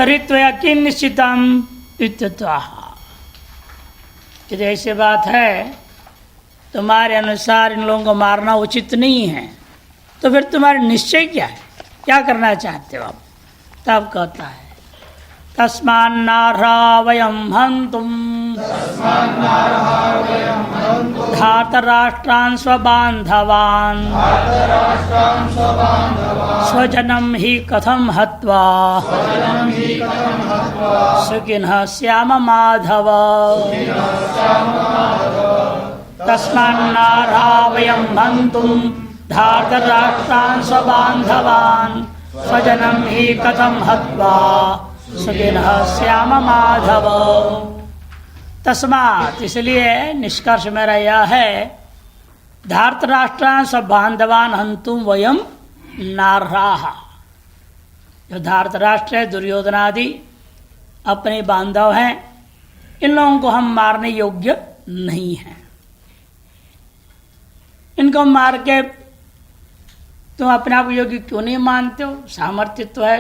तरी त्वया किन्निश्चितम् इत्यतः। यदि ऐसी बात है तुम्हारे अनुसार इन लोगों को मारना उचित नहीं है, तो फिर तुम्हारा निश्चय क्या है, क्या करना चाहते हो आप? तब कहता है तस्मान्नार्हा वयं हन्तुम् धार्तराष्ट्रान् स्वबान्धवान् स्वजनं हि कथं हत्वा सुखिनः स्याम माधव। तस्मान्नार्हा वयं हन्तुं धार्तराष्ट्रान् स्वबान्धवान् स्वजनं हि कथं हत्वा सुखिनः स्याम माधव। तस्मात्, इसलिए निष्कर्ष मेरा यह है, धार्तराष्ट्रान् स्वबान्धवान् हन्तुं वयं नार्हाः। जो धार्तराष्ट्र है, दुर्योधनादि अपने बांधव हैं, इन लोगों को हम मारने योग्य नहीं हैं। इनको मार के तुम अपने आप योग्य क्यों नहीं मानते हो? सामर्थ्य तो है,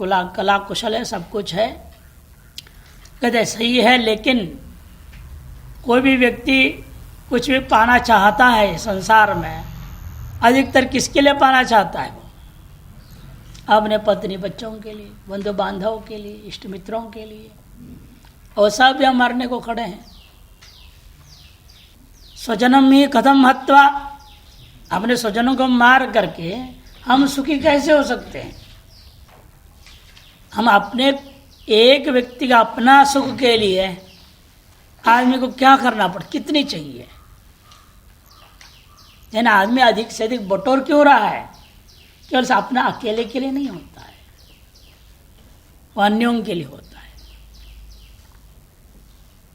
कला कुशल है, सब कुछ है। कहते सही है, लेकिन कोई भी व्यक्ति कुछ भी पाना चाहता है संसार में, अधिकतर किसके लिए पाना चाहता है? वो अपने पत्नी बच्चों के लिए, बंधु बांधवों के लिए, इष्ट मित्रों के लिए, और सब यहाँ मरने को खड़े हैं। स्वजनम ही कथम हत्वा, अपने स्वजनों को मार करके हम सुखी कैसे हो सकते हैं? हम अपने एक व्यक्ति का अपना सुख के लिए आदमी को क्या करना पड़ता, कितनी चाहिए? यानी आदमी अधिक से अधिक बटोर क्यों रहा है? केवल अपना अकेले के लिए नहीं होता है, वो अन्यों के लिए होता है।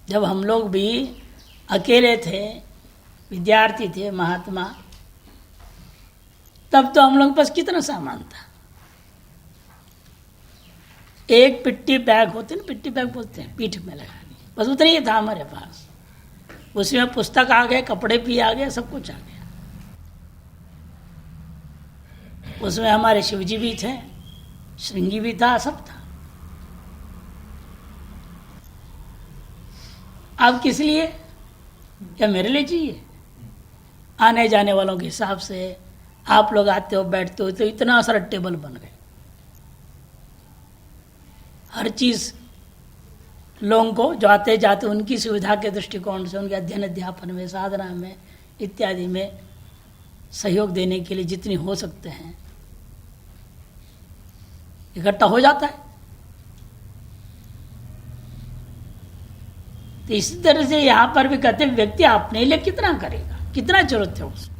जब हम लोग भी अकेले थे, विद्यार्थी थे, महात्मा, तब तो हम लोग के पास कितना सामान था? एक पिट्टी बैग होते ना, पिट्टी बैग बोलते हैं, पीठ में लगानी, बस उतना ही था हमारे पास। उसमें पुस्तक आ गए, कपड़े भी आ गए, सब कुछ आ गया। उसमें हमारे शिवजी भी थे, श्रृंगी भी था, सब था। अब किस लिए? क्या मेरे लिए चाहिए? आने जाने वालों के हिसाब से आप लोग आते हो, बैठते हो, तो इतना सारा टेबल बन गए। हर चीज लोगों को जो आते जाते उनकी सुविधा के दृष्टिकोण से, उनके अध्ययन अध्यापन में, साधना में इत्यादि में सहयोग देने के लिए जितनी हो सकते हैं इकट्ठा हो जाता है। तो इसी तरह से यहां पर भी कहते हैं व्यक्ति अपने लिए कितना करेगा, कितना जरूरत है उसको।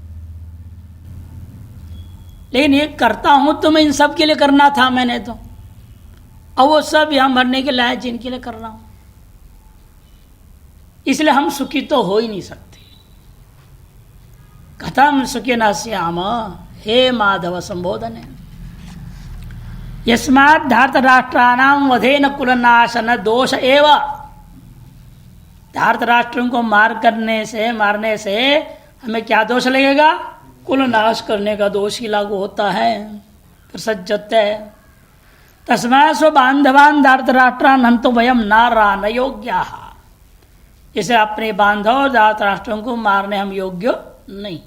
लेकिन ये करता हूं तो मैं इन सब के लिए करना था मैंने तो, और वो सब यहां मरने के लायक जिनके लिए कर रहा हूं, इसलिए हम सुखी तो हो ही नहीं सकते। कथम सुखी न श्याम हे माधव संबोधन है। यस्मात् धार्तराष्ट्राणाम वधेन कुलनाशन दोष एव। धार्तराष्ट्रों को मारने से हमें क्या दोष लगेगा? कुल नाश करने का दोष ही लागू होता है। फिर सज्जते तस्मात् स्वबान्धवान् धार्तराष्ट्रान् हन्तुं वयं नार्हा न योग्याः। इसे अपने बांधव धार्तराष्ट्रों को मारने हम योग्य नहीं।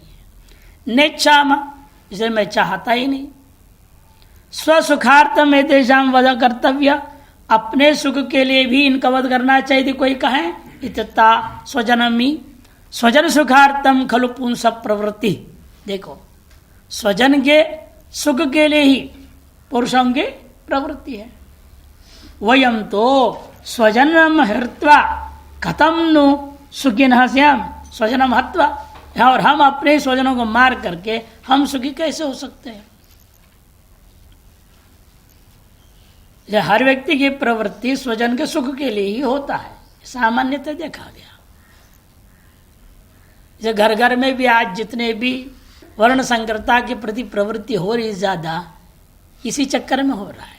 नेच्छाम, इसे मैं चाहता ही नहीं। स्वसुखार्थम एतेषां वध कर्तव्य, अपने सुख के लिए भी इनका वध करना चाहिए। कोई कहे इत्यता स्वजनमी, स्वजन सुखार्थम खलु पुंस प्रवृत्ति। देखो, स्वजन के सुख के लिए ही पुरुषों की प्रवृत्ति है। वयम तो स्वजनम हृत्वा कथम नु सुखिनः स्याम स्वजनम हत्वा, और हम अपने स्वजनों को मार करके हम सुखी कैसे हो सकते हैं? हर व्यक्ति की प्रवृत्ति स्वजन के सुख के लिए ही होता है, सामान्यतः देखा गया। जैसे घर घर में भी आज जितने भी वर्ण संकरता के प्रति प्रवृत्ति हो रही ज्यादा, इसी चक्कर में हो रहा है।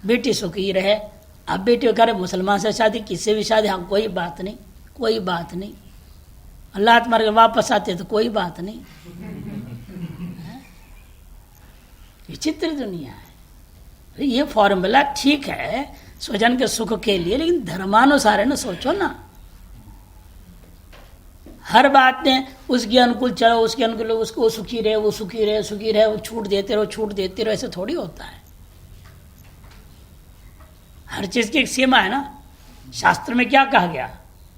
बेटी सुखी रहे, अब बेटी करे मुसलमान से शादी, किससे भी शादी, हाँ कोई बात नहीं, कोई बात नहीं। अल्लाह तुम्हारे वापस आते तो कोई बात नहीं। विचित्र दुनिया है। ये फॉर्मूला ठीक है स्वजन के सुख के लिए, लेकिन धर्मानुसार है ना, सोचो ना। हर बात में उसके अनुकूल चलो, उसके अनुकूल, उसको सुखी रहे, वो सुखी रहे, सुखी रहे, वो छूट देते रहो, छूट देते रहो, ऐसे थोड़ी होता है। हर चीज की एक सीमा है ना। शास्त्र में क्या कहा गया?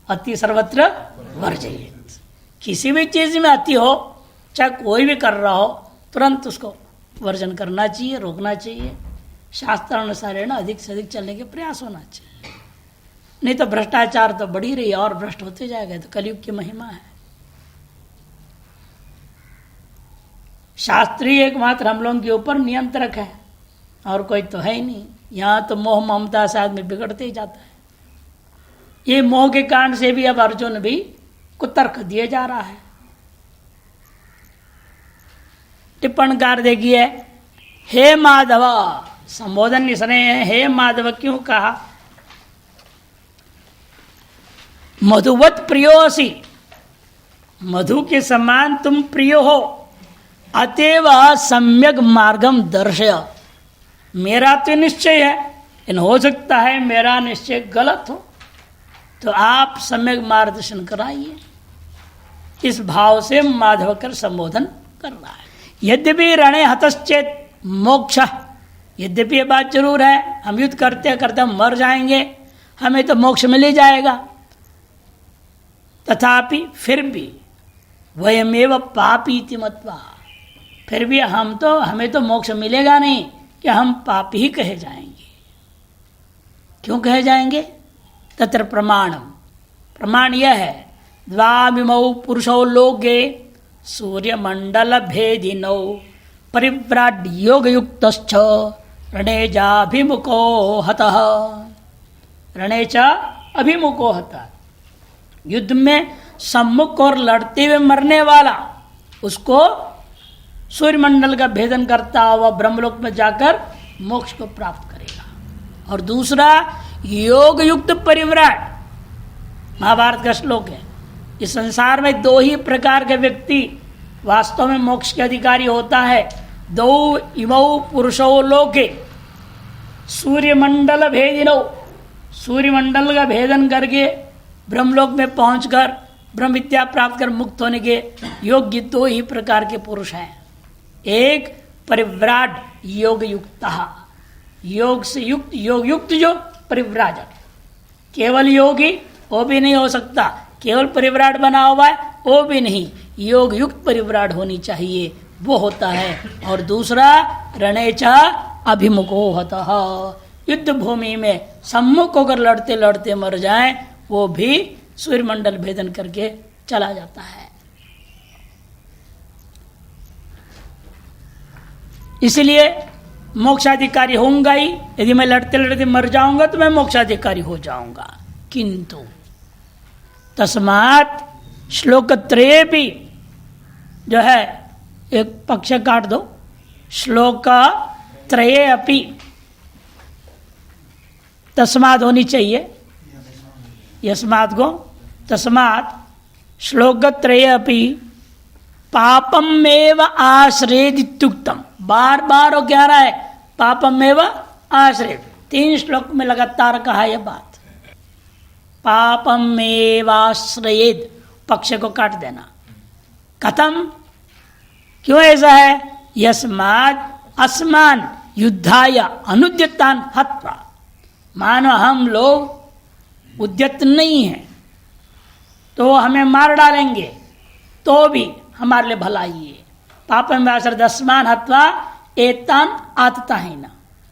अति सर्वत्र वर्जयेत्। किसी भी चीज में अति हो, चाहे कोई भी कर रहा हो, तुरंत उसको वर्जन करना चाहिए, रोकना चाहिए। शास्त्र अनुसार है ना, अधिक से अधिक चलने के प्रयास होना चाहिए। नहीं तो भ्रष्टाचार तो बढ़ी रही है और भ्रष्ट होते जाएगा। तो कलयुग की महिमा है। शास्त्रीय एकमात्र हम लोगों के ऊपर नियंत्रक है, और कोई तो है ही नहीं। यहां तो मोह ममता से आदमी बिगड़ते ही जाता है। ये मोह के कारण से भी अब अर्जुन भी को तर्क दिए जा रहा है। टिप्पणकार देखिए, हे माधव, संबोधन इसने हे माधव क्यों कहा? मधुवत प्रियोसी, मधु के समान तुम प्रिय हो, अतएव सम्यक मार्गम दर्शय। मेरा तो निश्चय है, इन हो सकता है मेरा निश्चय गलत हो, तो आप सम्यक मार्गदर्शन कराइए। इस भाव से माधव कर संबोधन कर रहा है। यद्यपि रणे हतश्चेत मोक्ष, यद्यपि ये बात जरूर है, हम युद्ध करते करते मर जाएंगे, हमें तो मोक्ष मिल ही जाएगा। तथापि फिर भी वयमेव पापीति मत्वा, फिर भी हमें तो मोक्ष मिलेगा नहीं कि हम पापी ही कहे जाएंगे। क्यों कहे जाएंगे? तत्र प्रमाणम, प्रमाण यह है, द्वामिमौ पुरुषौ लोके सूर्यमंडल भेदिनौ परिव्राड योग युक्तश्च रणेजाभिमुखो हतः। रणेचा अभिमुखो हतः, युद्ध में सम्मुख और लड़ते हुए मरने वाला, उसको सूर्यमंडल का भेदन करता हुआ ब्रह्मलोक में जाकर मोक्ष को प्राप्त करेगा। और दूसरा योग युक्त परिव्राट, महाभारत का श्लोक है। इस संसार में दो ही प्रकार के व्यक्ति वास्तव में मोक्ष के अधिकारी होता है। दो इमौ पुरुषो लोके सूर्यमंडल भेदिनौ, सूर्यमंडल का भेदन करके ब्रह्मलोक में पहुंचकर ब्रह्म विद्या प्राप्त कर मुक्त होने के योग्य दो ही प्रकार के पुरुष हैं। एक परिव्राट योग युक्त, योग से युक्त, योग युक्त जो परिव्राजक, केवल योगी वो भी नहीं हो सकता, केवल परिव्राट बना हुआ है वो भी नहीं, योग युक्त परिव्राट होनी चाहिए, वो होता है। और दूसरा रणेचा अभिमुखो हतः, युद्ध भूमि में सम्मुख होकर लड़ते लड़ते मर जाए, वो भी सूर्यमंडल भेदन करके चला जाता है। इसलिए मोक्षाधिकारी होऊंगा ही। यदि मैं लड़ते लड़ते मर जाऊंगा तो मैं मोक्षाधिकारी हो जाऊंगा। किंतु तस्मात् श्लोक त्रय भी जो है, एक पक्ष काट दो, श्लोक त्रय अपि तस्मात् होनी चाहिए, यस्मात् को तस्मात् श्लोक त्रय अपि पापमेव आश्रयेदित्युक्तम। बार बार वो कह रहा है पापमेव आश्रय, 3 श्लोक में लगातार कहा यह बात। पापमेवाश्रयेद, पक्ष को काट देना। कथम, क्यों ऐसा है? यस्मात् अस्मान युद्धाय अनुद्यतान हत्वा, मानो हम लोग उद्यत नहीं हैं तो हमें मार डालेंगे, तो भी हमारे लिए भलाई है। पापम व्यासर दस्मान हत्वा एतान आतता है ना,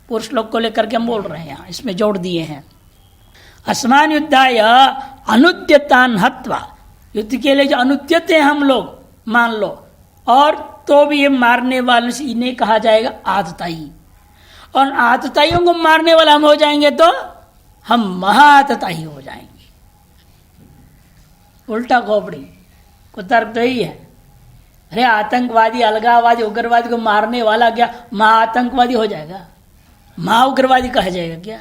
पुरुष लोग को लेकर के हम बोल रहे हैं, यहाँ इसमें जोड़ दिए हैं। अस्मान युद्धाय अनुद्यतान हत्वा, युद्ध के लिए जो अनुद्यत है हम लोग मान लो, और तो भी ये मारने वाले से इन्हें कहा जाएगा आतताई, और आतताइयों को मारने वाला हम हो जाएंगे तो हम महाआतताई हो जाएंगे। उल्टा खोपड़ी को तर्क तो यही है। अरे आतंकवादी, अलगाववादी, उग्रवादी को मारने वाला क्या महाआतंकवादी हो जाएगा? महा उग्रवादी कहा जाएगा क्या?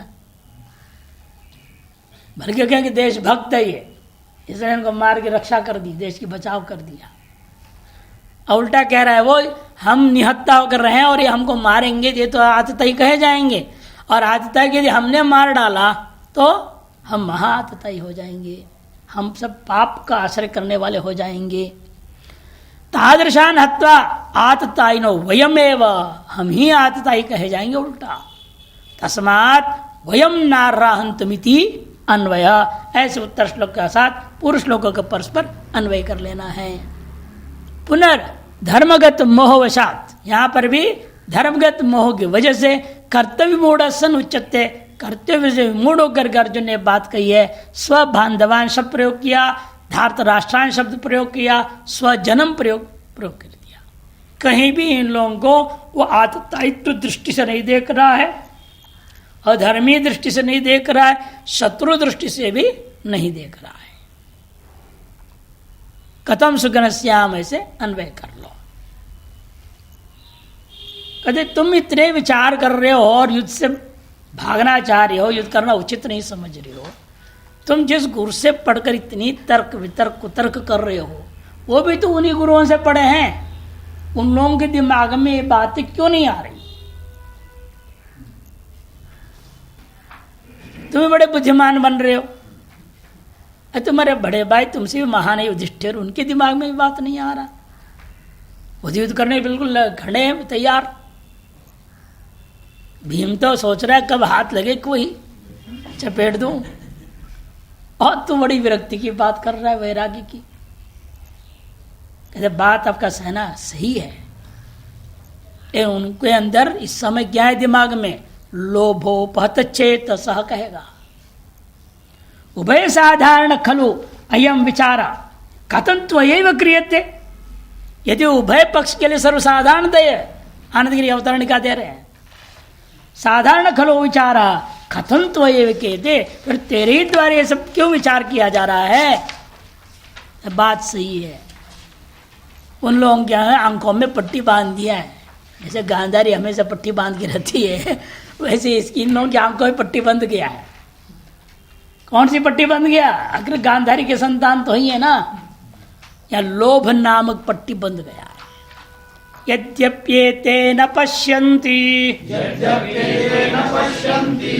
बल्कि कहेंगे देशभक्त है ये, इसने इनको मार के रक्षा कर दी, देश की बचाव कर दिया। और उल्टा कह रहा है वो हम निहत्ता कर रहे हैं और ये हमको मारेंगे, ये तो आतताई कहे जाएंगे, और आतताई यदि हमने मार डाला तो हम महाआतताई हो जाएंगे, हम सब पाप का आश्रय करने वाले हो जाएंगे। तादृशान हत्वा आततायिनो वयमेव, हम ही आतताई कहे जाएंगे उल्टा। तस्मात् वयम नाराहंतमिति अन्वय, ऐसे उत्तर श्लोक के साथ पूर्व श्लोकों का परस्पर अन्वय कर लेना है। पुनर्धर्मगत मोहवशात, यहां पर भी धर्मगत मोह की वजह से कर्तव्य मूढ़ सन उच्चते, कर्तव्य से मूढ़ होकर अर्जुन ने बात कही है। स्व बांधवान शब्द प्रयोग किया, धार्त राष्ट्रान शब्द प्रयोग किया, स्वजनम प्रयोग कर दिया। कहीं भी इन लोगों को वो आततायित्व दृष्टि से नहीं देख रहा है, अधर्मी दृष्टि से नहीं देख रहा है, शत्रु दृष्टि से भी नहीं देख रहा है। कथम सुगनश्याम, ऐसे अन्वय कर लो। कहते तुम इतने विचार कर रहे हो और युद्ध से भागना चाह रहे हो, युद्ध करना उचित नहीं समझ रहे हो, तुम जिस गुरु से पढ़कर इतनी तर्क वितर्क कुतर्क कर रहे हो, वो भी तो उन्हीं गुरुओं से पढ़े हैं। उन लोगों के दिमाग में ये बातें क्यों नहीं आ रही? तुम बड़े बुद्धिमान बन रहे हो, तुम्हारे बड़े भाई तुमसे भी महान है युधिष्ठिर, उनके दिमाग में भी बात नहीं आ रहा। वो युद्ध करने बिल्कुल खड़े हैं तैयार। भीम तो सोच रहा है कब हाथ लगे कोई चपेट दूं, और तू बड़ी विरक्ति की बात कर रहा है, वैरागी की। कहते बात आपका सहना सही है, उनके अंदर इस समय क्या है दिमाग में? लोभोपहत चेतसः कहेगा। उभय साधारण खलु अयम विचारा कथं त्वयैव क्रियते। यदि उभय पक्ष के लिए सर्वसाधारण दय आनंद गिरी अवतरणिका दे रहे हैं, साधारण खलो विचारा कथन तो ये कहते, फिर तेरे ही द्वारा ये सब क्यों विचार किया जा रहा है? बात सही है। उन लोगों के आंखों में पट्टी बांध दिया है, जैसे गांधारी हमेशा पट्टी बांध के रहती है, वैसे इसकी इन लोगों की आंखों में पट्टी बंध गया है। कौन सी पट्टी बंध गया? अगर गांधारी के संतान तो ही है ना, या लोभ नामक पट्टी बंध गया है। यद्यप्येते न पश्यन्ति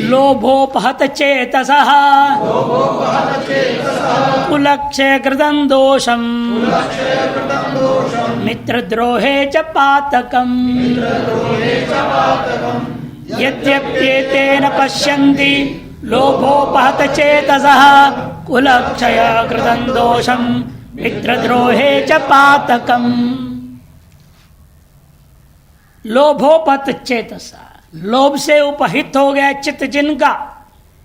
लोभोपहत चेतसः कुलक्षय कृतं दोषम् मित्रद्रोहे च पातकम्। यद्यप्येते न पश्यन्ति लोभोपहत चेतसः कुलक्षय कृतं दोषम् मित्रद्रोहे च पातकम्। लोभोपहत चेतसा, लोभ से उपहित हो गया चित्त जिनका,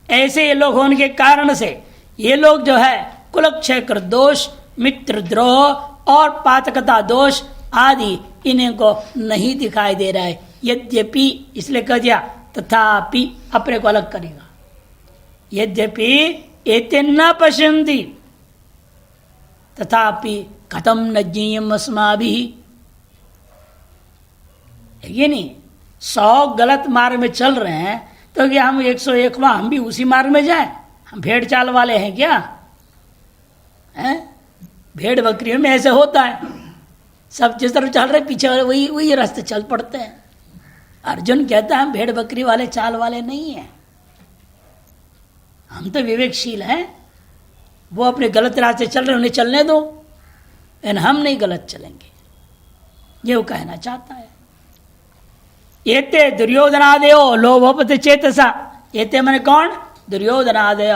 ऐसे ये लोग होने के कारण से ये लोग जो है कुलक्षय कर दोष, मित्र द्रोह और पातकता दोष आदि इन्हें को नहीं दिखाई दे रहा है। यद्यपि इसलिए कह दिया तथापि, अपने को अलग करेगा। यद्यपि एते न पश्यन्ति तथापि कथम न ज्ञेयम् अस्माभिः। ये नहीं 100 गलत मार्ग में चल रहे हैं तो क्या हम 101वां हम भी उसी मार्ग में जाएं? हम भेड़ चाल वाले हैं क्या? हैं? भेड़ बकरियों में ऐसे होता है, सब जिस तरफ चल रहे पीछे वही वही रास्ते चल पड़ते हैं। अर्जुन कहता है हम भेड़ बकरी वाले चाल वाले नहीं हैं, हम तो विवेकशील हैं। वो अपने गलत रास्ते चल रहे उन्हें चलने दो, लेकिन हम नहीं गलत चलेंगे, ये वो कहना चाहता है। एते दुर्योधनादयो लोभोपत चेतसा, एते मैंने कौन? दुर्योधनादय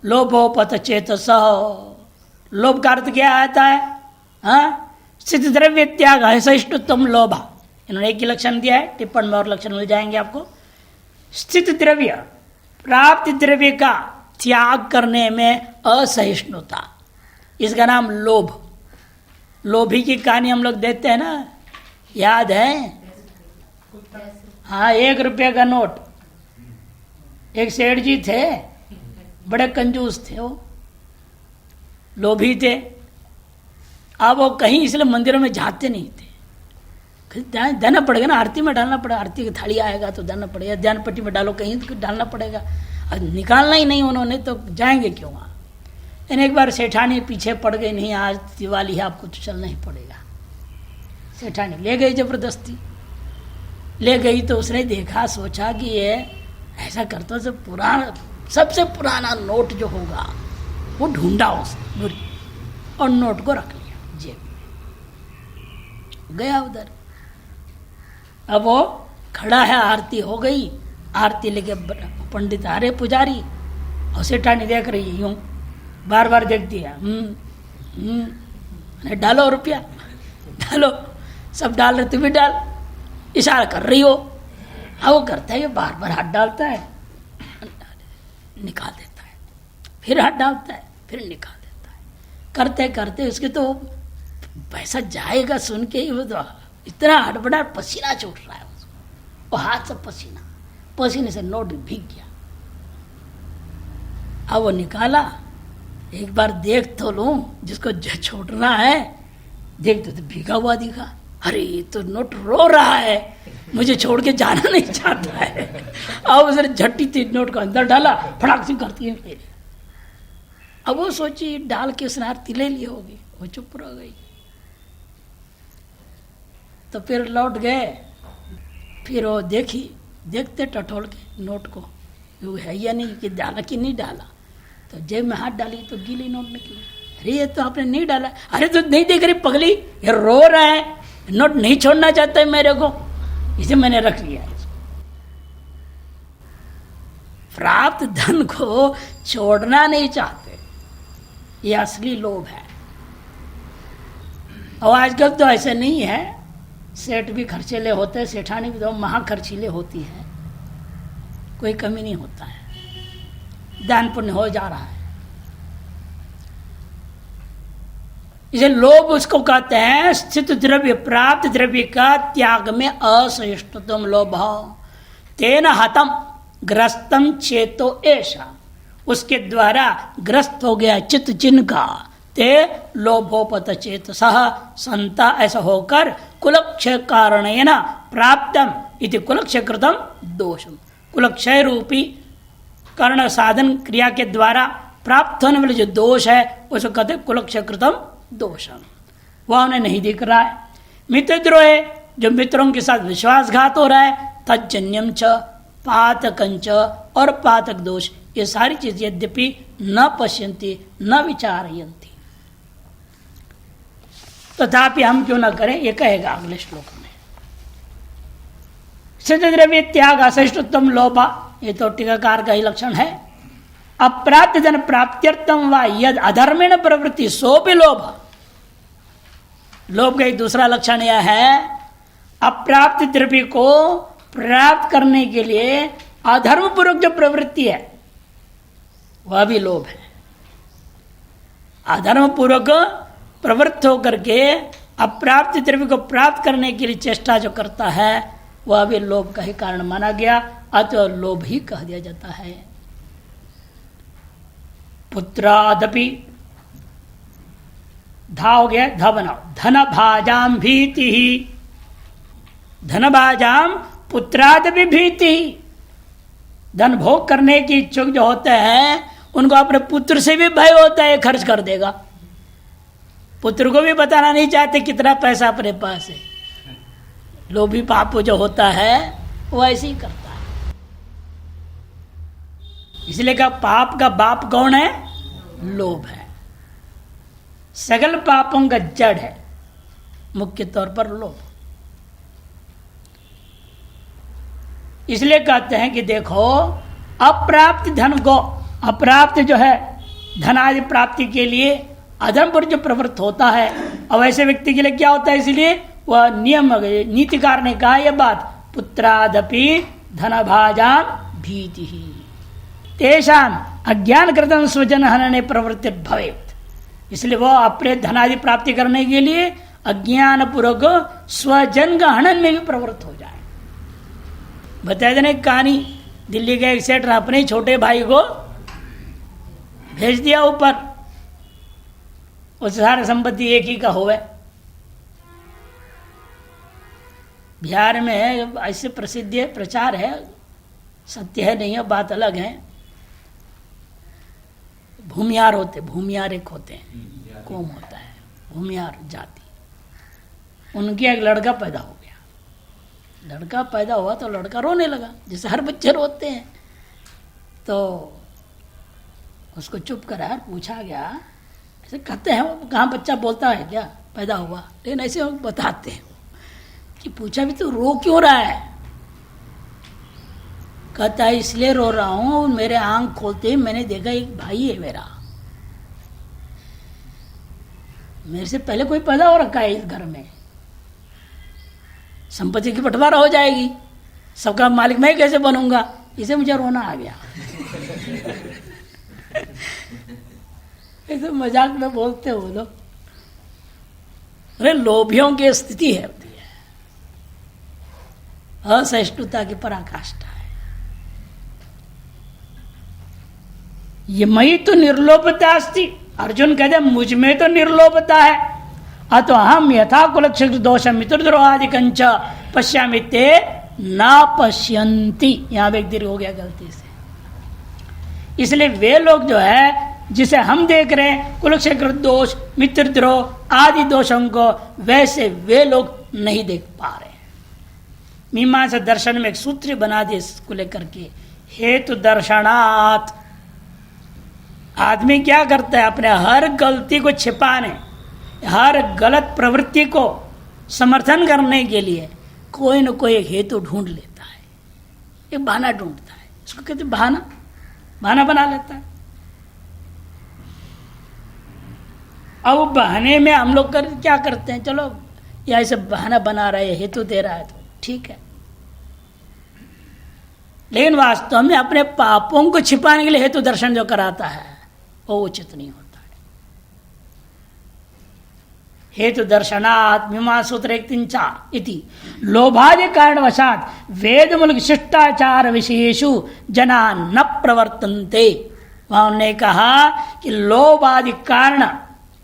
लोभोपत चेतसा। लोभ का अर्थ क्या आता है? स्थित द्रव्य त्याग है सहिष्णुत्वम लोभा। इन्होंने एक ही लक्षण दिया है, टिप्पण में और लक्षण मिल जाएंगे आपको। स्थित द्रव्य, प्राप्त द्रव्य का त्याग करने में असहिष्णुता, इसका नाम लोभ। लोभी की कहानी हम लोग देते हैं ना, याद है? हाँ, 1 रुपये का नोट। एक सेठ जी थे, बड़े कंजूस थे, वो लोभी थे। अब वो कहीं इसलिए मंदिरों में जाते नहीं थे, देना पड़ेगा ना, आरती में डालना पड़ेगा, आरती की थाली आएगा तो देना पड़ेगा, ध्यान पट्टी में डालो कहीं तो डालना पड़ेगा। निकालना ही नहीं उन्होंने तो जाएंगे क्यों वहाँ? एक बार सेठानी पीछे पड़ गई, नहीं आज दिवाली है आपको तो चलना ही पड़ेगा। सेठानी ले गई जबरदस्ती। ले गई तो उसने देखा, सोचा कि ये ऐसा करता से पुराना, सबसे पुराना नोट जो होगा वो ढूंढा उसने और नोट को रख लिया जेब में। गया उधर, अब वो खड़ा है, आरती हो गई, आरती लेके पंडित आ रहे, पुजारी, और सेठानी देख रही है यूं, बार बार देखती है। डालो रुपया, डालो, सब डाल रहे, तुम भी डाल, इशारा कर रही हो। हाँ वो करता है, ये बार बार हाथ डालता है, निकाल देता है, फिर हाथ डालता है, फिर निकाल देता है, करते करते उसके तो पैसा जाएगा सुन के ही वो तो इतना हड़बड़ा, पसीना छूट रहा है उसको, वो हाथ से पसीना, पसीने से नोट भीग गया। अब वो निकाला, एक बार देख तो लूं, जिसको छोड़ना है, देख तो भीगा हुआ दिखा। अरे ये तो नोट रो रहा है, मुझे छोड़ के जाना नहीं चाहता है। अब उसने झट्टी थी नोट को अंदर डाला, फटाक से करती है ले लिया। अब वो सोची डाल के उसने आरती ले ली होगी, वो चुप रह गई। तो फिर लौट गए, फिर वो देखी, देखते टटोल के नोट को, वो है या नहीं, कि डाला कि नहीं डाला। तो जेब में हाथ डाली तो गीली नोट निकली। अरे ये तो आपने नहीं डाला। अरे तो नहीं देख रही पगली, ये रो रहा है, नोट नहीं छोड़ना चाहता है मेरे को, इसे मैंने रख लिया। प्राप्त धन को छोड़ना नहीं चाहते, ये असली लोभ है। और आजकल तो ऐसे नहीं है, सेठ भी खर्चीले होते हैं, सेठानी भी तो महा खर्चीले होती है, कोई कमी नहीं होता है, दान पुण्य हो जा रहा है। इसे लोभ उसको कहते हैं स्थित द्रव्य, प्राप्त द्रव्य का त्याग में असहिष्णुतम लोभ, तेन हतम ग्रस्तम चेतो ऐसा, उसके द्वारा ग्रस्त हो गया चित्त जिनका, ते लोभोपत चेत सह संता, ऐसा होकर कुलक्षय कारणेन प्राप्तम इति कुलक्षय कृतम दोषम, कुलक्षय रूपी कर्ण साधन क्रिया के द्वारा प्राप्त होने वाले जो दोष है उसको कहते कुलक्षय कृतम दोषम, वह उन्हें नहीं दिख रहा है। मित्रद्रोह, जो मित्रों के साथ विश्वासघात हो रहा है, तज्जन्यम च पातकंच, और पातक दोष, ये सारी चीज यद्यपि न पश्यन्ति न विचारयन्ति, तथापि हम क्यों न करें, ये कहेगा अगले श्लोक में। सिद्ध द्रव्य त्याग असहिष्णुत्वम लोभा, ये तो टीकाकार का ही लक्षण है। अप्राप्त धन प्राप्त्यर्थम व यद अधर्मेण प्रवृत्ति सो भी लोभ, लोभ का एक दूसरा लक्षण यह है, अप्राप्त द्रव्य को प्राप्त करने के लिए अधर्म पूर्वक जो प्रवृत्ति है वह भी लोभ है। अधर्म पूर्वक प्रवृत्त होकर के अप्राप्त द्रव्य को प्राप्त करने के लिए चेष्टा जो करता है वह भी लोभ का ही कारण माना गया, अतः लोभ ही कह दिया जाता है। पुत्रादपि, धा हो गया, ध बनाओ, धन भाजाम भीति ही, धन भाजाम पुत्रादपि भीति, धन भोग करने की इच्छुक जो होते हैं उनको अपने पुत्र से भी भय होता है, खर्च कर देगा। पुत्र को भी बताना नहीं चाहते कितना पैसा अपने पास है। लोभी पाप जो होता है वो ऐसे ही करता है। इसलिए कहा पाप का बाप कौन है? लोभ है। सगल पापों का जड़ है मुख्य तौर पर लोभ। इसलिए कहते हैं कि देखो अप्राप्त धन को, अप्राप्त जो है धन आदि प्राप्ति के लिए अधर्म पर जो प्रवृत्त होता है, अब ऐसे व्यक्ति के लिए क्या होता है, इसलिए वह नियम नीतिकार ने कहा यह बात, पुत्रादपि धन भाजाम भीति ही तेषाम अज्ञान कृतम स्वजन हनने प्रवृत्ति भवेत्। इसलिए वह अपने धन आदि प्राप्ति करने के लिए अज्ञान पूर्वक स्वजन का हनन में भी प्रवृत्त हो जाए। बताया देने कहानी, दिल्ली के एक सेठ अपने ही छोटे भाई को भेज दिया ऊपर, उस सारा संपत्ति एक ही का होवे। बिहार में ऐसे प्रसिद्ध है, प्रचार है, सत्य है नहीं है बात अलग है। भूमियार होते, भूमियार एक होते हैं, कौम होता है भूमियार जाति। उनके एक लड़का पैदा हो गया। लड़का पैदा हुआ तो लड़का रोने लगा, जैसे हर बच्चे रोते हैं। तो उसको चुप कराया, पूछा गया, ऐसे कहते हैं वो कहाँ बच्चा बोलता है क्या पैदा हुआ, लेकिन ऐसे वो बताते हैं कि पूछा भी तो रो क्यों रहा है। कहता है इसलिए रो रहा हूँ, मेरे आंख खोलते ही मैंने देखा एक भाई है मेरा, मेरे से पहले कोई पैदा हो रखा है इस घर में, संपत्ति की बंटवारा हो जाएगी, सबका मालिक मैं कैसे बनूंगा, इसे मुझे रोना आ गया। ऐसे मजाक में बोलते हो लोग। अरे लोभियों की स्थिति है, असहिष्णुता की पराकाष्ठा है। ये मई तो निर्लोभता अस्ति, अर्जुन कहते मुझ में तो निर्लोभता है। अतो हम यथा कुलक्षेत्र दोष मित्रद्रोहादिकंच पश्यामि ते न पश्यन्ति, यहां भी एक दीर्घ हो गया गलती से। इसलिए वे लोग जो है जिसे हम देख रहे हैं कुलक्षेत्र दोष मित्रद्रोह आदि दोषों को, वैसे वे लोग नहीं देख पा रहे। मीमांसा दर्शन में एक सूत्र बना दिए इसको लेकर के, हेतु दर्शनात्। आदमी क्या करता है, अपने हर गलती को छिपाने, हर गलत प्रवृत्ति को समर्थन करने के लिए कोई न कोई एक हेतु ढूंढ लेता है, एक बहाना ढूंढता है। इसको कहते बहाना, बहाना बना लेता है। अब बहाने में हम लोग क्या करते हैं, चलो या ऐसे बहाना बना रहे हैं, हेतु दे रहा है तो ठीक है, लेकिन वास्तव में अपने पापों को छिपाने के लिए हेतु दर्शन जो कराता है वो उचित नहीं होता है। हेतु दर्शनात् मीमांसा सूत्र 1-3-4 इति लोभादि कारणवशात् वेद मूलक शिष्टाचार विशेषु जना न प्रवर्तन्ते। वहां उन्होंने कहा कि लोभ आदि कारण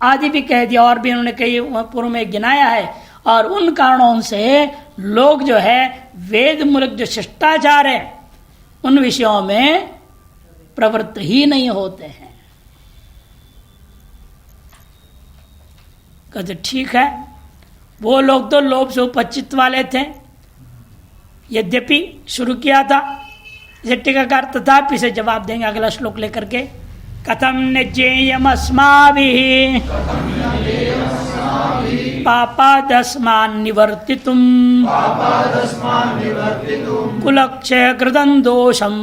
आदि भी कह दिया, और भी उन्होंने कई पूर्व में गिनाया है, और उन कारणों से लोग जो है वेद मूलक जो शिष्टाचार है उन विषयों में प्रवृत्त ही नहीं होते हैं। कहते ठीक है, वो लोग तो लोभ से उपचित वाले थे, यद्यपि शुरू किया था। इसे टीकाकार तथापि से जवाब देंगे अगला श्लोक लेकर के। कथम न्यज्येयमस्माभिः पापादस्मान् निवर्तितुम् कुलक्षय कृतं दोषं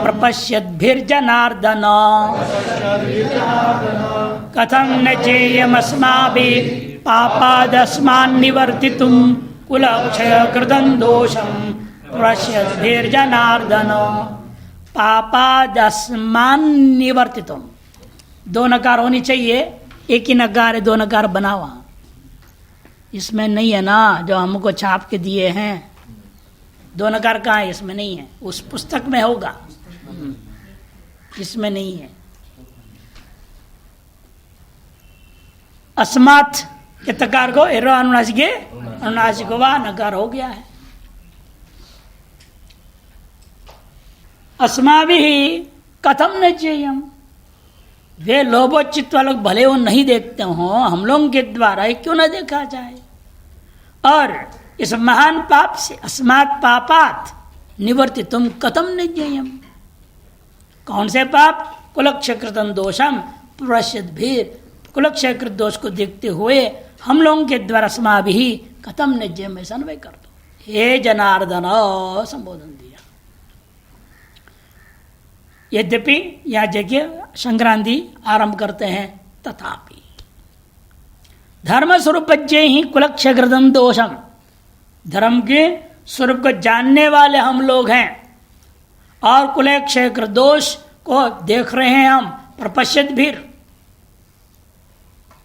प्रपश्यद्भिर्जनार्दन। कथं न्यज्येयमस्माभिः पापादस्मान् निवर्तितुं कुलक्षय कृतं दोषं प्रपश्यद्भिर्जनार्दन। पापादस्मान् निवर्तितुम, दो नकार होनी चाहिए, एक ही नकार है, दो नकार बना वहां, इसमें नहीं है ना जो हमको छाप के दिए हैं। दो नकार कहाँ है, इसमें नहीं है, उस पुस्तक में होगा, इसमें नहीं है। अस्मात् के तकार को एरो अनुनासिके अनुनासिको वा नकार हो गया है। अस्माभिः कथम न चेयम, वे लोभोचित वालों भले वो नहीं देखते हो, हम लोगों के द्वारा क्यों न देखा जाए। और इस महान पाप से अस्मात् पापात् निवर्तितुम कथम न ज्ञेयम, कौन से पाप, कुलक्षयकृतं दोषम प्रपश्यद्भिः, कुलक्षयकृत दोष को देखते हुए हम लोगों के द्वारा अस्माभिः कथम न ज्ञेयम, ऐसा अन्वय कर दो, हे जनार्दन संबोधन दिया। यद्यपि यह जगह संक्रांति आरंभ करते हैं, तथापि धर्म स्वरूप ही कुलक्षयकृतं दोषम, धर्म के स्वरूप को जानने वाले हम लोग हैं और कुलक्षयकृत दोष को देख रहे हैं हम, प्रपश्यत भी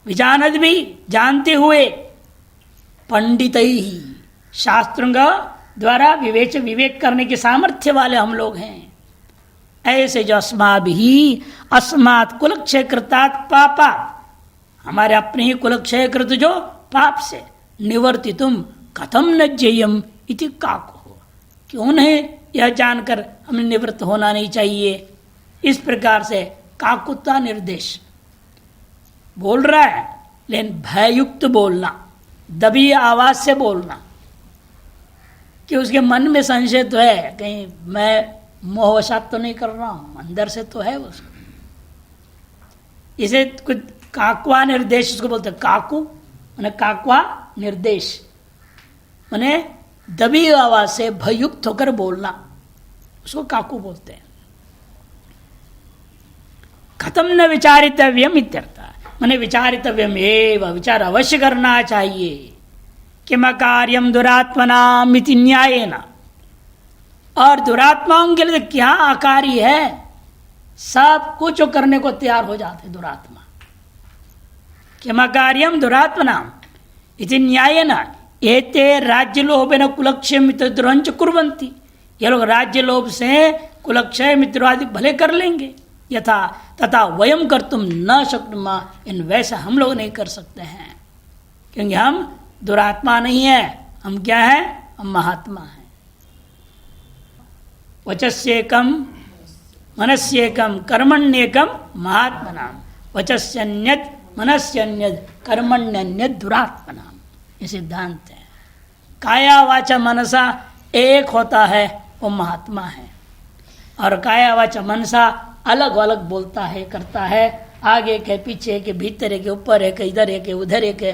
विजानत भी, जानते हुए, पंडित ही शास्त्रों द्वारा विवेक करने के सामर्थ्य वाले हम लोग हैं। ऐसे जो अस्माभिः अस्मात् कुलक्षयकृतात् पापा, हमारे अपने ही कुलक्षयकृत जो पाप से निवर्तितुम कथम न ज्ञेयम इति काको, क्यों नहीं यह जानकर हमें निवृत्त होना नहीं चाहिए। इस प्रकार से काकुता निर्देश बोल रहा है लेकिन भययुक्त बोलना, दबी आवाज से बोलना कि उसके मन में संशय तो है, कहीं मैं मोहवशात तो नहीं कर रहा हूं, अंदर से तो है उसको। इसे कुछ काकवा निर्देश उसको बोलते हैं। काकू माने काकवा निर्देश माने दबी आवाज से भययुक्त होकर बोलना, उसको काकू बोलते हैं। खत्म न विचारितव्यम इत्यर्थ, माने विचारितव्यम एवं, विचार अवश्य करना चाहिए। किम कार्यम दुरात्मनाम इति न्यायेन, और दुरात्माओं के लिए क्या आकारी है, सब कुछ करने को तैयार हो जाते दुरात्मा। किम कार्यम दुरात्मनाम इति न्यायेन एते राज्य लोभेन कुलक्षय मित्र द्रोहंच कुर्वन्ति, ये लोग राज्य लोभ से कुलक्षय मित्र आदि भले कर लेंगे। यथा तथा वयम कर्तुम न शक्नुमा, इन वैसा हम लोग नहीं कर सकते हैं, क्योंकि हम दुरात्मा नहीं है, हम क्या है, हम महात्मा हैं। वचस्येकम मनस्येकम कर्मण्येकम महात्मनाम, वचस्यन्यद मनस्यन्यद कर्मण्यन्यद दुरात्मनाम, ये सिद्धांत है। काया वाचा मनसा एक होता है, वो महात्मा है, और काया वाचा मनसा अलग अलग बोलता है, करता है, आगे के पीछे के भीतर है के ऊपर है के इधर है के उधर है के,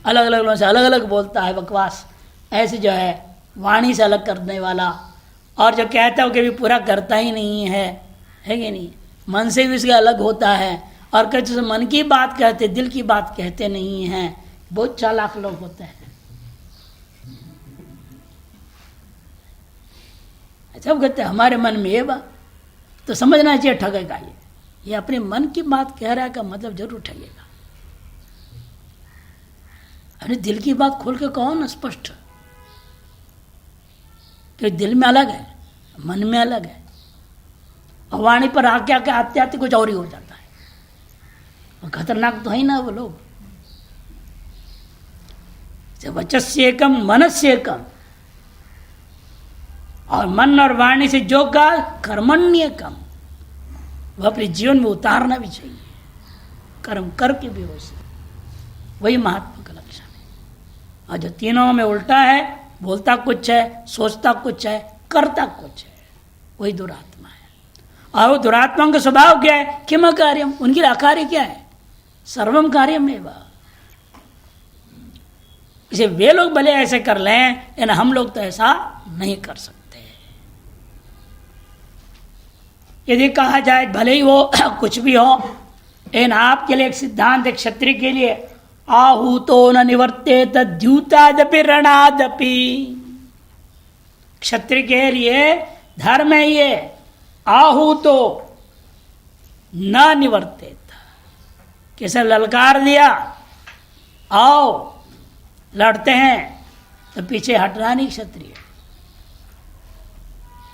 अलग अलग लोगों से अलग अलग बोलता है, बकवास। ऐसे जो है वाणी से अलग करने वाला, और जो कहता है वो कभी पूरा करता ही नहीं है कि नहीं, मन से भी उसके अलग होता है, और कुछ मन की बात कहते, दिल की बात कहते नहीं हैं। बहुत चालाक लोग होते हैं। जब कहते हमारे मन में ये बात, तो समझना चाहिए ठगेगा ये अपने मन की बात कह रहा है का मतलब जरूर ठगेगा। अरे दिल की बात खोल के कहो ना स्पष्ट, कि दिल में अलग है, मन में अलग है, और वाणी पर आके आके आते आते कुछ और ही हो जाता है, और खतरनाक तो है ना वो लोग। जब वचस्येकम मनस्येकम, और मन और वाणी से जो का कर्मण्य कम, वह अपने जीवन में उतारना भी चाहिए, कर्म करके भी हो सके, वही महात्मा का लक्षण है। और जो तीनों में उल्टा है, बोलता कुछ है, सोचता कुछ है, करता कुछ है, वही दुरात्मा है। और वो दुरात्माओं का स्वभाव क्या है, किम कार्यम, उनकी आकार्य क्या है, सर्वम कार्यम एव। इसे वे लोग भले ऐसे कर लें, लेकिन हम लोग तो ऐसा नहीं कर सकते। यदि कहा जाए भले ही वो कुछ भी हो, लेकिन आपके लिए एक सिद्धांत है, क्षत्रिय के लिए, आहूतो न निवर्तेत द्यूतादपि रणादपि। क्षत्रिय के लिए धर्म है ये, आहूतो न निवर्तेत, किसे ललकार दिया आओ लड़ते हैं, तो पीछे हटना नहीं क्षत्रिय।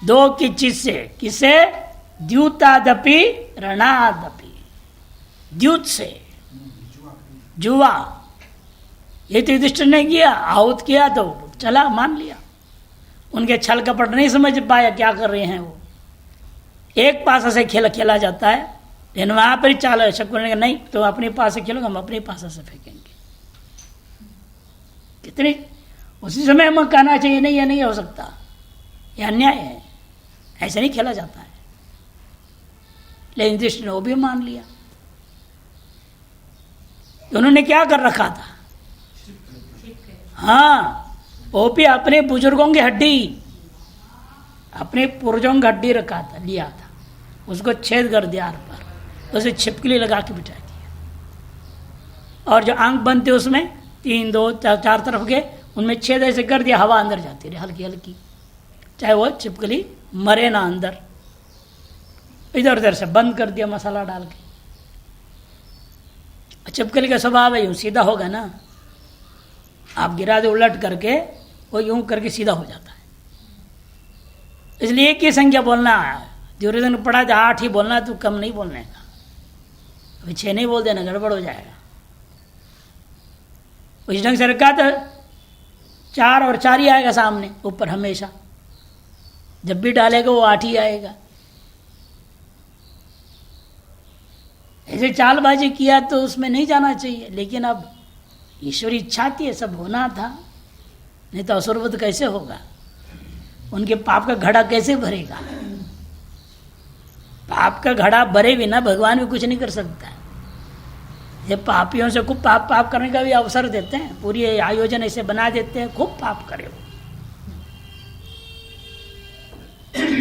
दो की चीज से, किसे, द्यूतादपि रणादपि, द्यूत से, जुआ। ये तो युधिष्ठिर ने किया, आहूत किया तो चला, मान लिया। उनके छल कपट नहीं समझ पाया क्या कर रहे हैं वो। एक पासा से खेला खेला जाता है, लेकिन वहां पर ही चाल शकुनी ने कहा नहीं तो अपने पास से खेलोगे, हम अपने पासा से फेंकेंगे। कितनी उसी समय हमें कहना चाहिए नहीं, ये नहीं हो सकता, ये अन्याय है, ऐसे नहीं खेला जाता है। लेकिन युधिष्ठिर ने वो भी मान लिया। उन्होंने क्या कर रखा था, हाँ वो भी अपने बुजुर्गों की हड्डी, अपने पूर्वजों की हड्डी रखा था, लिया था, उसको छेद कर दिया पर, उसे छिपकली लगा के बिठा दिया, और जो आंख बनते उसमें 3 2 4 तरफ के, उनमें छेद ऐसे कर दिया, हवा अंदर जाती रही हल्की हल्की, चाहे वो छिपकली मरे ना अंदर। इधर उधर से बंद कर दिया मसाला डाल के। छिपकली का स्वभाव है यूं सीधा होगा ना, आप गिरा दे उलट करके, वो यूं करके सीधा हो जाता है। इसलिए एक ही संख्या बोलना है, दुर्योधन पढ़ा था 8 ही बोलना, तो कम नहीं बोलने का, अभी 6 नहीं बोल देना, गड़बड़ हो जाएगा। उस ढंग से रखा तो 4 और 4 ही आएगा सामने ऊपर हमेशा, जब भी डालेगा वो 8 ही आएगा। ऐसे चालबाजी किया तो उसमें नहीं जाना चाहिए, लेकिन अब ईश्वरी इच्छा थी, ये सब होना था, नहीं तो असुरवध कैसे होगा, उनके पाप का घड़ा कैसे भरेगा। पाप का घड़ा भरे बिना भगवान भी कुछ नहीं कर सकता। ये पापियों से खूब पाप करने का भी अवसर देते हैं, पूरी आयोजन ऐसे बना देते हैं, खूब पाप करे वो।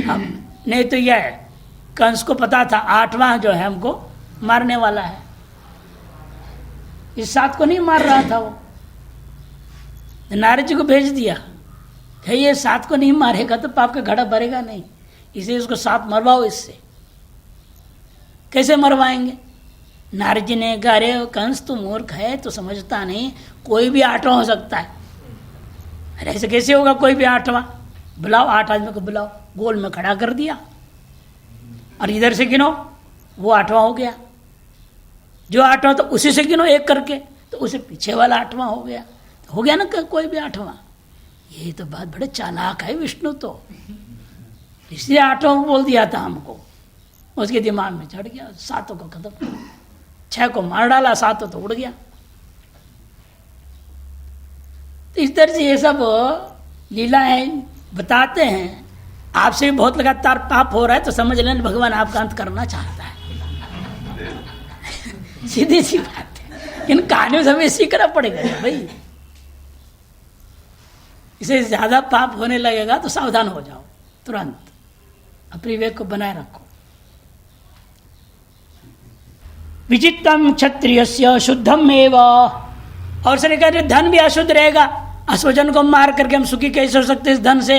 हम नहीं तो यह कंस को पता था 8वां जो है हमको मारने वाला है, इस 7 को नहीं मार रहा था वो, नारद जी को भेज दिया कि ये 7 को नहीं मारेगा तो पाप का घड़ा भरेगा नहीं, इसलिए उसको 7 मरवाओ। इससे कैसे मरवाएंगे? नारद जी ने कहा, अरे कंस तू मूर्ख है, तो समझता नहीं, कोई भी 8वां हो सकता है। अरे ऐसे कैसे होगा कोई भी 8वां? बुलाओ 8 आदमी को बुलाओ, गोल में खड़ा कर दिया और इधर से गिनो, वो 8वां हो गया। जो 8वां तो उसी से गिनो एक करके, तो उसे पीछे वाला 8वां हो गया, तो हो गया ना कोई भी 8वां। ये तो बात बड़े चालाक है विष्णु, तो इसलिए 8वां बोल दिया था हमको, उसके दिमाग में चढ़ गया। 7 को खत्म, 6 को मार डाला, 7 तो उड़ गया। तो इस तरह से ये सब लीलाएं बताते हैं। आपसे भी बहुत लगातार पाप हो रहा है तो समझ लेना भगवान आपका अंत करना चाहता है। सीधी सी बात है, इन कहानियों से हमें सीखना पड़ेगा भाई। इसे ज्यादा पाप होने लगेगा तो सावधान हो जाओ, तुरंत अपनी विवेक को बनाए रखो। विचित्रम क्षत्रियस्य शुद्धम एव, और से कह धन भी अशुद्ध रहेगा, अश्वजन को मार करके हम सुखी कैसे हो सकते इस धन से?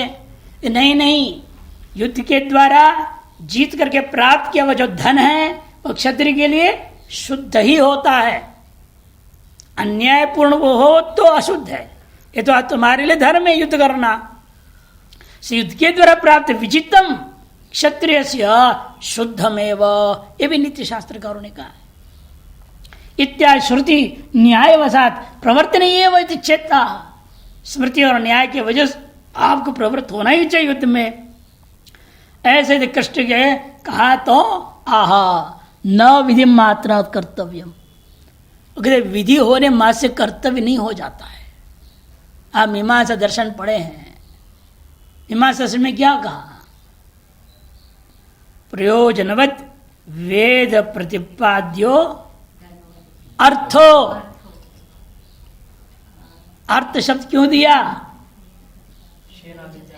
नहीं, युद्ध के द्वारा जीत करके प्राप्त किया हुआ जो धन है वो क्षत्रिय के लिए शुद्ध ही होता है। अन्यायपूर्ण वो हो तो अशुद्ध है। ये तो तुम्हारे लिए धर्म है युद्ध करना। युद्ध के द्वारा प्राप्त विचित्रम क्षत्रिय शुद्धमेव, ये भी नित्य शास्त्रकारों ने कहा है। इत्यादि श्रुति न्यायवशात प्रवर्तनीय चेता, स्मृति और न्याय की वजह से आपको प्रवृत्त होना ही चाहिए युद्ध में। ऐसे यदि कष्ट के कहा तो आहा न विधि मात्रा कर्तव्यम, विधि होने मात्र से कर्तव्य नहीं हो जाता है। आप मीमांसा दर्शन पढ़े हैं, मीमांसा दर्शन में क्या कहा? प्रयोजनवत वेद प्रतिपाद्यो अर्थो, अर्थ शब्द क्यों दिया?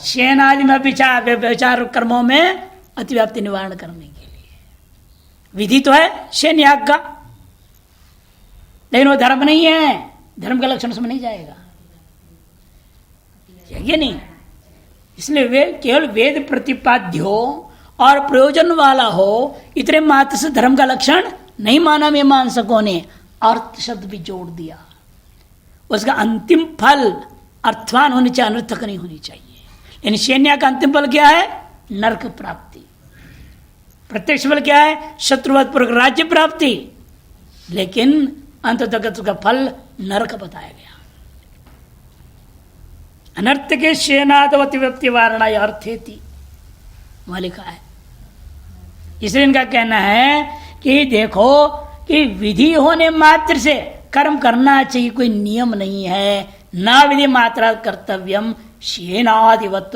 शेनादि में विचार कर्मों में अतिव्याप्ति निवारण करने के लिए। विधि तो है शेन याग का, लेकिन वो धर्म नहीं है, धर्म का लक्षण उसमें नहीं जाएगा, ये नहीं। इसलिए वे केवल वेद प्रतिपाद्य हो और प्रयोजन वाला हो, इतने मात्र से धर्म का लक्षण नहीं माना मीमांसकों ने, अर्थ शब्द भी जोड़ दिया। उसका अंतिम फल अर्थवान होनी चाहिए, अनर्थक नहीं होनी चाहिए। इन सैन्य का अंतिम फल क्या है? नरक प्राप्ति। प्रत्यक्ष फल क्या है? शत्रुवत पूर्वक राज्य प्राप्ति, लेकिन अंत तक का फल नरक बताया गया। अनर्थ के सेनादवती व्यक्ति वारणा अर्थेति वहां लिखा है। इसलिए इनका कहना है कि देखो कि विधि होने मात्र से कर्म करना चाहिए, कोई नियम नहीं है। न विधि मात्रा कर्तव्यम शेनादिवत,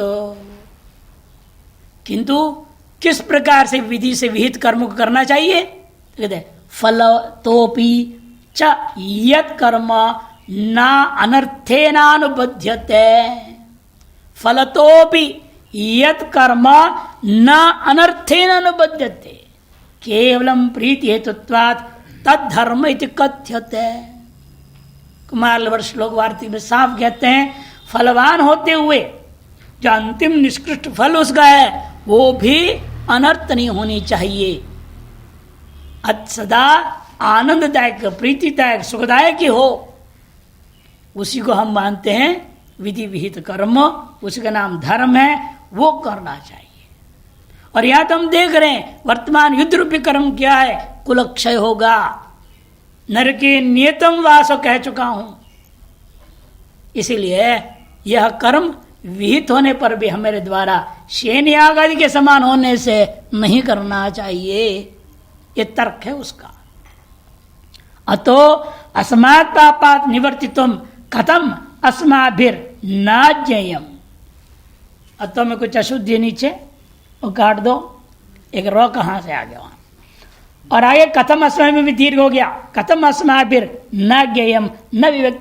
किंतु किस प्रकार से विधि से विहित कर्म को करना चाहिए? कहते फल तोपि च यत् कर्म न अनर्थेनानुबध्यते, फलतोपि यत् कर्म न अनर्थेनानुबध्यते केवलम प्रीति हेतुत्वात् तद्धर्म इति कथ्यते। कुमार श्लोक वार्तिक में साफ कहते हैं, फलवान होते हुए जो अंतिम निष्कृष्ट फल उसका है वो भी अनर्थ नहीं होनी चाहिए, सदा आनंददायक प्रीतिदायक सुखदायक ही हो, उसी को हम मानते हैं विधि विहित कर्म, उसका नाम धर्म है, वो करना चाहिए। और यहां तो हम देख रहे हैं वर्तमान युद्ध रूपी कर्म क्या है? कुलक्षय होगा, नरके नियतम वासो कह चुका हूं। इसीलिए यह कर्म विहित होने पर भी हमारे द्वारा शेन याग आदि के समान होने से नहीं करना चाहिए, ये तर्क है उसका। अतो अस्मात् पापात् निवर्तितुम कथम अस्माभिर नाज्ययम। अतो में कुछ अशुद्धि नीचे वो काट दो, एक रो कहां से आ गया वहां, और आगे कथम अस्मा में भी दीर्घ हो गया, कथम अस्माभिर न ज्ञेयम न विवेक।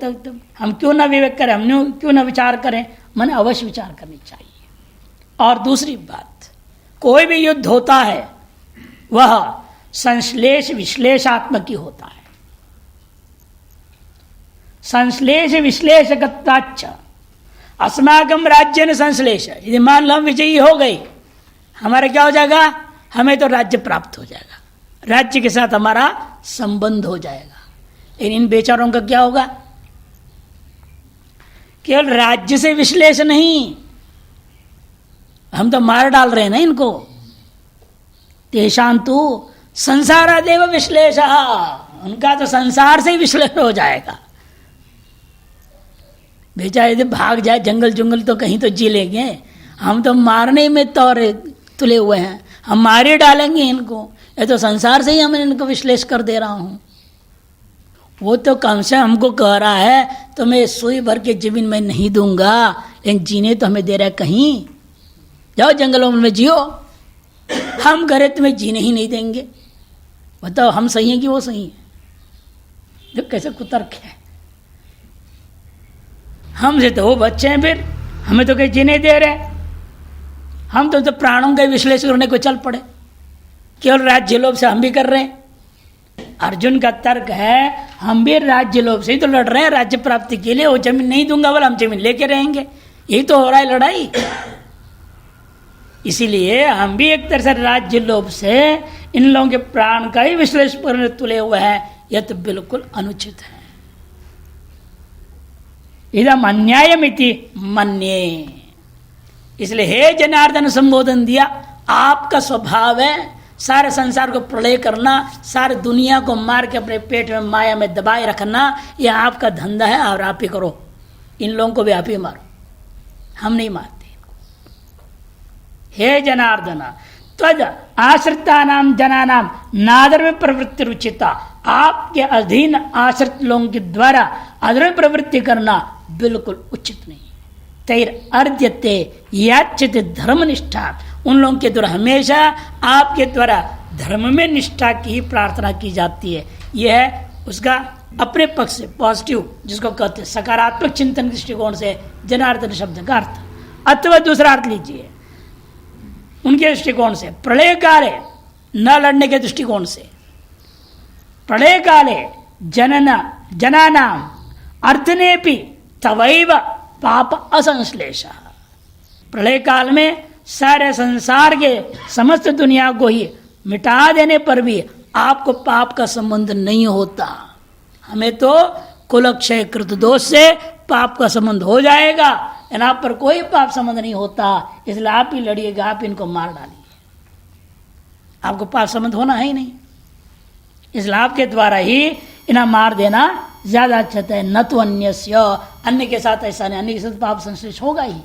हम क्यों न विवेक करें, हम क्यों न विचार करें, मन अवश्य विचार करनी चाहिए। और दूसरी बात, कोई भी युद्ध होता है वह संश्लेष विश्लेषात्मक ही होता है। संश्लेष विश्लेषकत्वाच्च अस्माकम राज्य ने संश्लेष, यदि मान लो हम विजयी हो गए, हमारा क्या हो जाएगा, हमें तो राज्य प्राप्त हो जाएगा, राज्य के साथ हमारा संबंध हो जाएगा। लेकिन इन बेचारों का क्या होगा, केवल राज्य से विश्लेष नहीं, हम तो मार डाल रहे हैं ना इनको। तेषांतु संसारादेव विश्लेष, उनका तो संसार से ही विश्लेषण हो जाएगा। बेचारे यदि भाग जाए जंगल जंगल तो कहीं तो जी लेंगे, हम तो मारने में तुले हुए हैं, हम मारे डालेंगे इनको, ये तो संसार से ही हम इनको विश्लेष कर दे रहा हूं। वो तो कम से हमको कह रहा है तो मैं सुई भर के जमीन में नहीं दूंगा, लेकिन जीने तो हमें दे रहा है, कहीं जाओ जंगलों में जियो, हम करे तुम्हें जीने ही नहीं देंगे। बताओ हम सही हैं कि वो सही है? जो कैसे कुतर्क है, हमसे तो वो बच्चे हैं, फिर हमें तो कहीं जीने दे रहे, हम तो प्राणों का विश्लेषण करने को चल पड़े, केवल राज्य लोभ से हम भी कर रहे हैं। अर्जुन का तर्क है हम भी राज्य लोभ से ही तो लड़ रहे हैं, राज्य प्राप्ति के लिए। वो जमीन नहीं दूंगा बोला, हम जमीन लेके रहेंगे, यही तो हो रहा है लड़ाई। इसीलिए हम भी एक तरह से राज्य लोभ से इन लोगों के प्राण का ही विश्लेषण करने तुले हुए हैं, यह तो बिल्कुल अनुचित है। इदम अन्यायमिति मन्ये, इसलिए हे जनार्दन संबोधन दिया, आपका स्वभाव है सारे संसार को प्रलय करना, सारे दुनिया को मार के अपने पेट में माया में दबाए रखना, यह आपका धंधा है और आप ही करो। इन लोगों को भी आप ही मारो, हम नहीं मारते। हे जनार्दन त्वद आश्रिता नाम जना नाम नादर में प्रवृत्ति रुचिता, आपके अधीन आश्रित लोगों के द्वारा अधर्म में प्रवृत्ति करना बिल्कुल उचित नहीं। तैर अर्ध्यते याचित धर्म निष्ठा, उन लोगों के द्वारा हमेशा आपके द्वारा धर्म में निष्ठा की प्रार्थना की जाती है। यह है उसका अपने पक्ष से पॉजिटिव, जिसको कहते हैं सकारात्मक चिंतन दृष्टिकोण से जनार्दन शब्द का अर्थ। अथवा दूसरा अर्थ लीजिए उनके दृष्टिकोण से, प्रलय काले न लड़ने के दृष्टिकोण से, प्रलय काले जनानाम अर्धनेपि तवैव पाप असंश्लेष, प्रलय काल में सारे संसार के समस्त दुनिया को ही मिटा देने पर भी आपको पाप का संबंध नहीं होता। हमें तो कुलक्षय कृत दोष से पाप का संबंध हो जाएगा, आप पर कोई पाप संबंध नहीं होता, इसलिए आप ही लड़िएगा, आप इनको मार डालिए, आपको पाप संबंध होना है ही नहीं, इसलिए आपके द्वारा ही इन्हें मार देना ज्यादा अच्छा है। न तो अन्य के साथ ऐसा नहीं, अन्य के साथ पाप संश्लेष होगा ही।